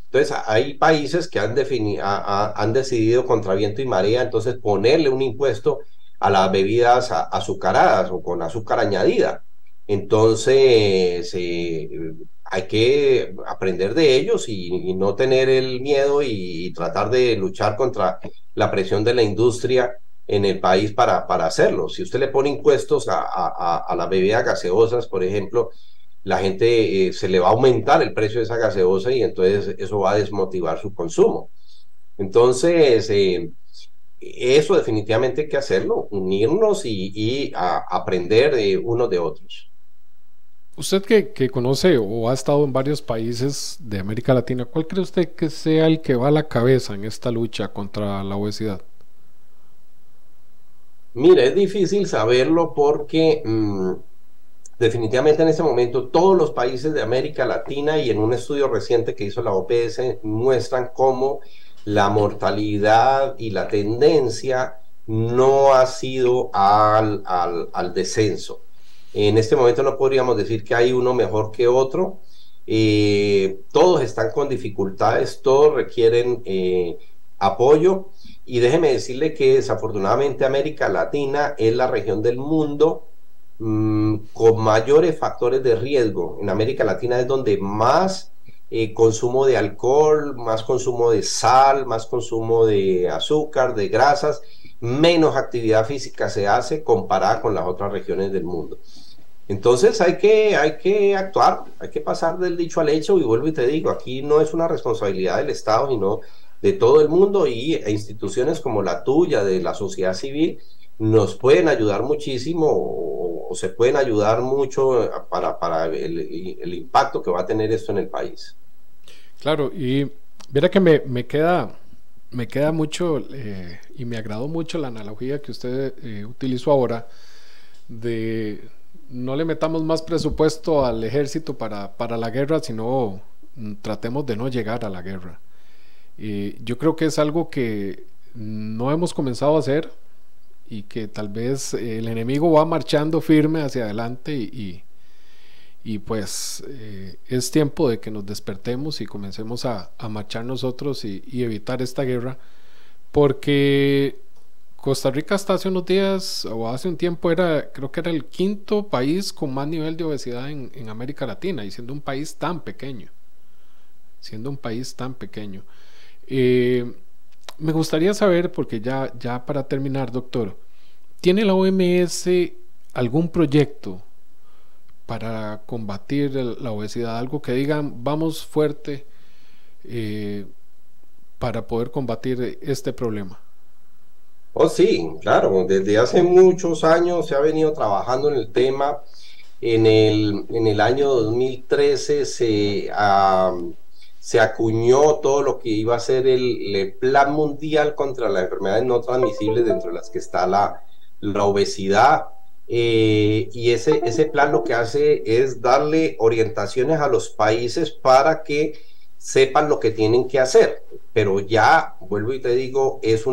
Entonces, hay países que han decidido contra viento y marea, entonces ponerle un impuesto a las bebidas azucaradas o con azúcar añadida. Entonces, hay que aprender de ellos y no tener el miedo y tratar de luchar contra la presión de la industria en el país para hacerlo. Si usted le pone impuestos a las bebidas gaseosas, por ejemplo, la gente se le va a aumentar el precio de esa gaseosa y entonces eso va a desmotivar su consumo. Entonces, eso definitivamente hay que hacerlo, unirnos y aprender de unos de otros. Usted que conoce o ha estado en varios países de América Latina, ¿cuál cree usted que sea el que va a la cabeza en esta lucha contra la obesidad? Mire, es difícil saberlo porque definitivamente en este momento todos los países de América Latina y en un estudio reciente que hizo la OPS muestran cómo la mortalidad y la tendencia no ha sido al descenso. En este momento no podríamos decir que hay uno mejor que otro. Todos están con dificultades, todos requieren apoyo. Y déjeme decirle que desafortunadamente América Latina es la región del mundo con mayores factores de riesgo. En América Latina es donde más consumo de alcohol, más consumo de sal, más consumo de azúcar, de grasas, menos actividad física se hace comparada con las otras regiones del mundo. Entonces hay que actuar, hay que pasar del dicho al hecho y vuelvo y te digo, aquí no es una responsabilidad del Estado, sino de todo el mundo e instituciones como la tuya, de la sociedad civil, nos pueden ayudar muchísimo o se pueden ayudar mucho para el impacto que va a tener esto en el país. Claro, y verá que me queda mucho y me agradó mucho la analogía que usted utilizó ahora de no le metamos más presupuesto al ejército para la guerra, sino tratemos de no llegar a la guerra. Yo creo que es algo que no hemos comenzado a hacer y que tal vez el enemigo va marchando firme hacia adelante y pues es tiempo de que nos despertemos y comencemos a marchar nosotros y evitar esta guerra, porque Costa Rica hasta hace unos días o hace un tiempo creo que era el quinto país con más nivel de obesidad en América Latina, y siendo un país tan pequeño, me gustaría saber, porque ya para terminar, doctor, ¿tiene la OMS algún proyecto para combatir la obesidad? Algo que digan, vamos fuerte para poder combatir este problema. Oh, sí, claro, desde hace muchos años se ha venido trabajando en el tema. En el año 2013 se acuñó todo lo que iba a ser el Plan Mundial contra las enfermedades no transmisibles, dentro de las que está la obesidad. Y ese plan lo que hace es darle orientaciones a los países para que sepan lo que tienen que hacer. Pero ya, vuelvo y te digo, es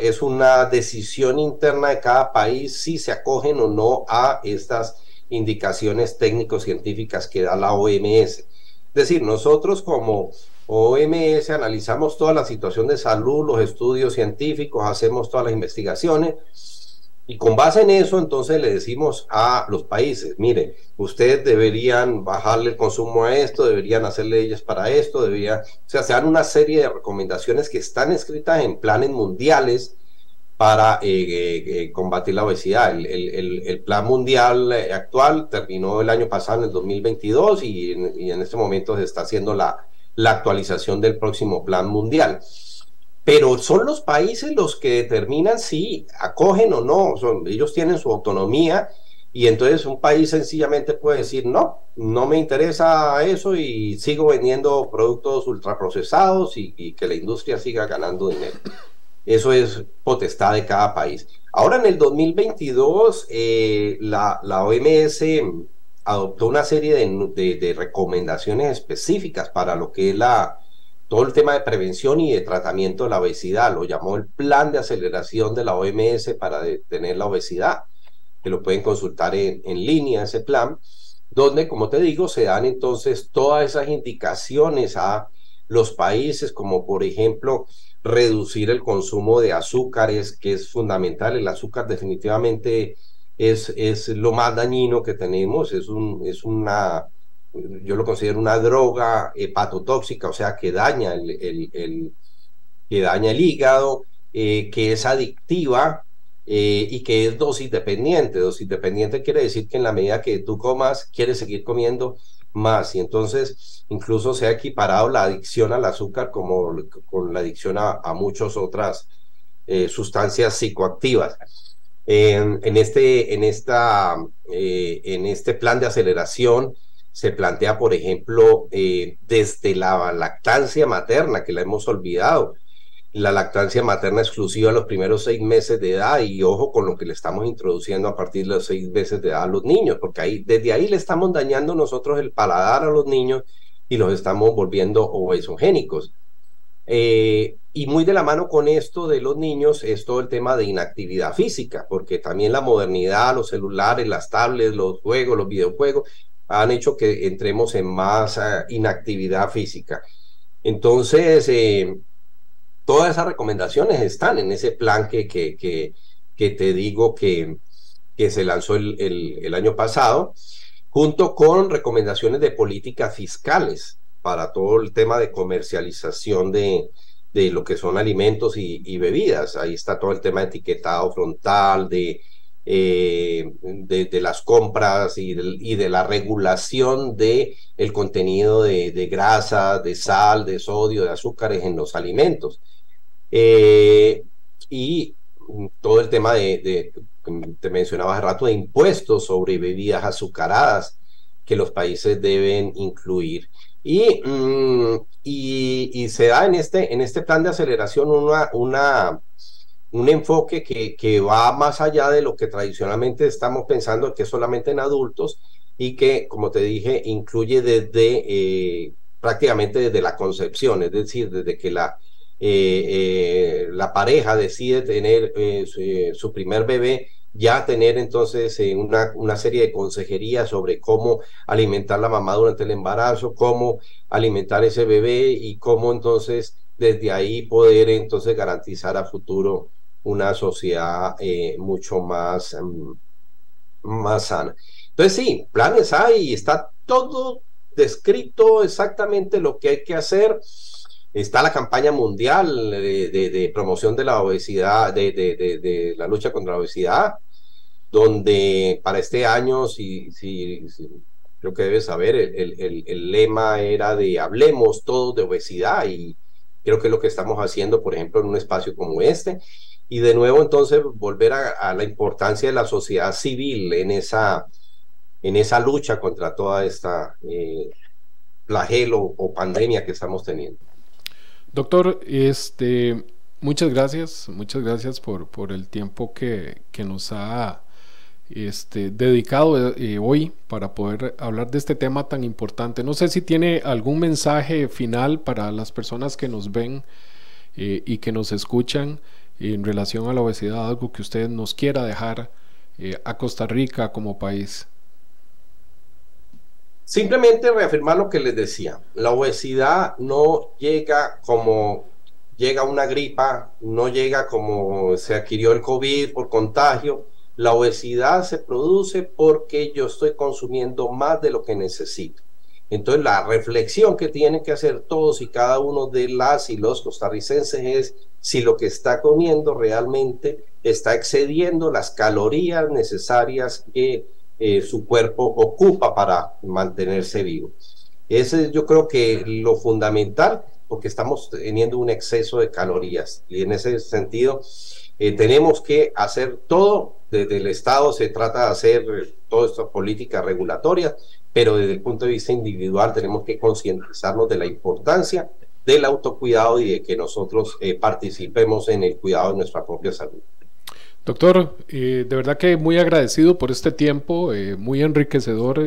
es una decisión interna de cada país si se acogen o no a estas indicaciones técnico-científicas que da la OMS. Es decir, nosotros como OMS analizamos toda la situación de salud, los estudios científicos, hacemos todas las investigaciones y con base en eso entonces le decimos a los países, mire, ustedes deberían bajarle el consumo a esto, deberían hacer leyes para esto, o sea, se dan una serie de recomendaciones que están escritas en planes mundiales para combatir la obesidad. El plan mundial actual terminó el año pasado, en el 2022, y en este momento se está haciendo la actualización del próximo plan mundial. Pero son los países los que determinan si acogen o no, ellos tienen su autonomía, y entonces un país sencillamente puede decir, no me interesa eso y sigo vendiendo productos ultraprocesados y que la industria siga ganando dinero. Eso es potestad de cada país. Ahora en el 2022 la OMS adoptó una serie de recomendaciones específicas para lo que es todo el tema de prevención y de tratamiento de la obesidad. Lo llamó el Plan de Aceleración de la OMS para detener la obesidad, que lo pueden consultar en línea, ese plan. donde, como te digo, se dan entonces todas esas indicaciones a los países, como por ejemplo reducir el consumo de azúcares, que es fundamental. El azúcar definitivamente es lo más dañino que tenemos, yo lo considero una droga hepatotóxica, o sea, que daña que daña el hígado, que es adictiva y que es dosis dependiente. Dosis dependiente quiere decir que en la medida que tú comas, quieres seguir comiendo más. Y entonces incluso se ha equiparado la adicción al azúcar como con la adicción a muchas otras sustancias psicoactivas. En este plan de aceleración se plantea, por ejemplo, desde la lactancia materna, que la hemos olvidado, la lactancia materna exclusiva a los primeros 6 meses de edad, y ojo con lo que le estamos introduciendo a partir de los 6 meses de edad a los niños, porque desde ahí le estamos dañando nosotros el paladar a los niños y los estamos volviendo obesogénicos. Y muy de la mano con esto de los niños es todo el tema de inactividad física, porque también la modernidad, los celulares, las tablets, los juegos, los videojuegos, han hecho que entremos en más inactividad física. Entonces, todas esas recomendaciones están en ese plan que te digo que se lanzó el año pasado, junto con recomendaciones de políticas fiscales para todo el tema de comercialización de lo que son alimentos y bebidas. Ahí está todo el tema de etiquetado frontal, de las compras y de la regulación de el contenido de grasa, de sal, de sodio, de azúcares en los alimentos. Y todo el tema te mencionaba hace rato, de impuestos sobre bebidas azucaradas que los países deben incluir. Y se da en este plan de aceleración un enfoque que va más allá de lo que tradicionalmente estamos pensando, que es solamente en adultos, y que, como te dije, incluye prácticamente desde la concepción, es decir, desde que la pareja decide tener su primer bebé, ya tener entonces una serie de consejerías sobre cómo alimentar la mamá durante el embarazo, cómo alimentar ese bebé y cómo entonces desde ahí poder entonces garantizar a futuro una sociedad mucho más sana. Entonces sí, planes hay, está todo descrito exactamente lo que hay que hacer. Está la campaña mundial de promoción de la obesidad, de la lucha contra la obesidad, donde para este año, creo que debes saber, el lema era de hablemos todos de obesidad, y creo que es lo que estamos haciendo, por ejemplo, en un espacio como este. Y de nuevo, entonces, volver a la importancia de la sociedad civil en esa lucha contra toda esta flagelo o pandemia que estamos teniendo. Doctor, muchas gracias por el tiempo que nos ha dedicado hoy para poder hablar de este tema tan importante. No sé si tiene algún mensaje final para las personas que nos ven y que nos escuchan en relación a la obesidad, algo que usted nos quiera dejar a Costa Rica como país. Simplemente reafirmar lo que les decía. La obesidad no llega como llega una gripa, no llega como se adquirió el COVID por contagio. La obesidad se produce porque yo estoy consumiendo más de lo que necesito. Entonces la reflexión que tienen que hacer todos y cada uno de las y los costarricenses es si lo que está comiendo realmente está excediendo las calorías necesarias que su cuerpo ocupa para mantenerse vivo. Ese yo creo que lo fundamental, porque estamos teniendo un exceso de calorías, y en ese sentido tenemos que hacer todo. Desde el Estado se trata de hacer todas estas políticas regulatorias, pero desde el punto de vista individual tenemos que concientizarnos de la importancia del autocuidado y de que nosotros participemos en el cuidado de nuestra propia salud. Doctor, de verdad que muy agradecido por este tiempo, muy enriquecedor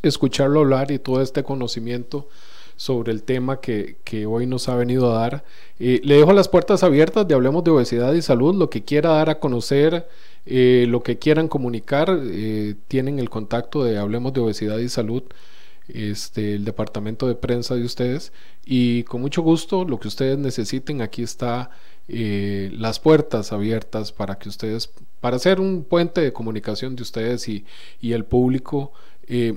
escucharlo hablar y todo este conocimiento sobre el tema que hoy nos ha venido a dar. Le dejo las puertas abiertas de Hablemos de Obesidad y Salud, lo que quiera dar a conocer Lo que quieran comunicar, tienen el contacto de Hablemos de Obesidad y Salud, el departamento de prensa de ustedes, y con mucho gusto lo que ustedes necesiten, aquí está las puertas abiertas para que ustedes, para hacer un puente de comunicación de ustedes y el público.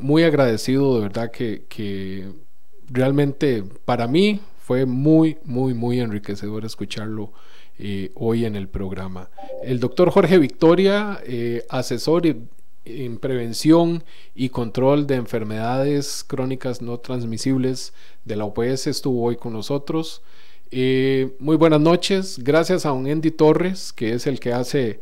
Muy agradecido, de verdad que realmente para mí fue muy enriquecedor escucharlo hoy en el programa. El doctor Jorge Victoria, asesor en prevención y control de enfermedades crónicas no transmisibles de la OPS, estuvo hoy con nosotros. Muy buenas noches, gracias a don Andy Torres, que es el que hace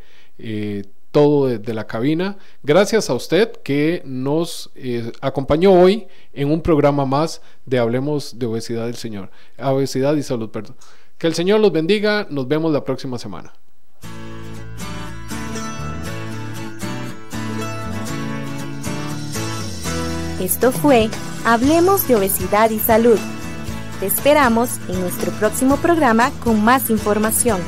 todo desde la cabina. Gracias a usted que nos acompañó hoy en un programa más de Hablemos de Obesidad y Salud, perdón. Que el Señor los bendiga, nos vemos la próxima semana. Esto fue Hablemos de Obesidad y Salud. Te esperamos en nuestro próximo programa con más información.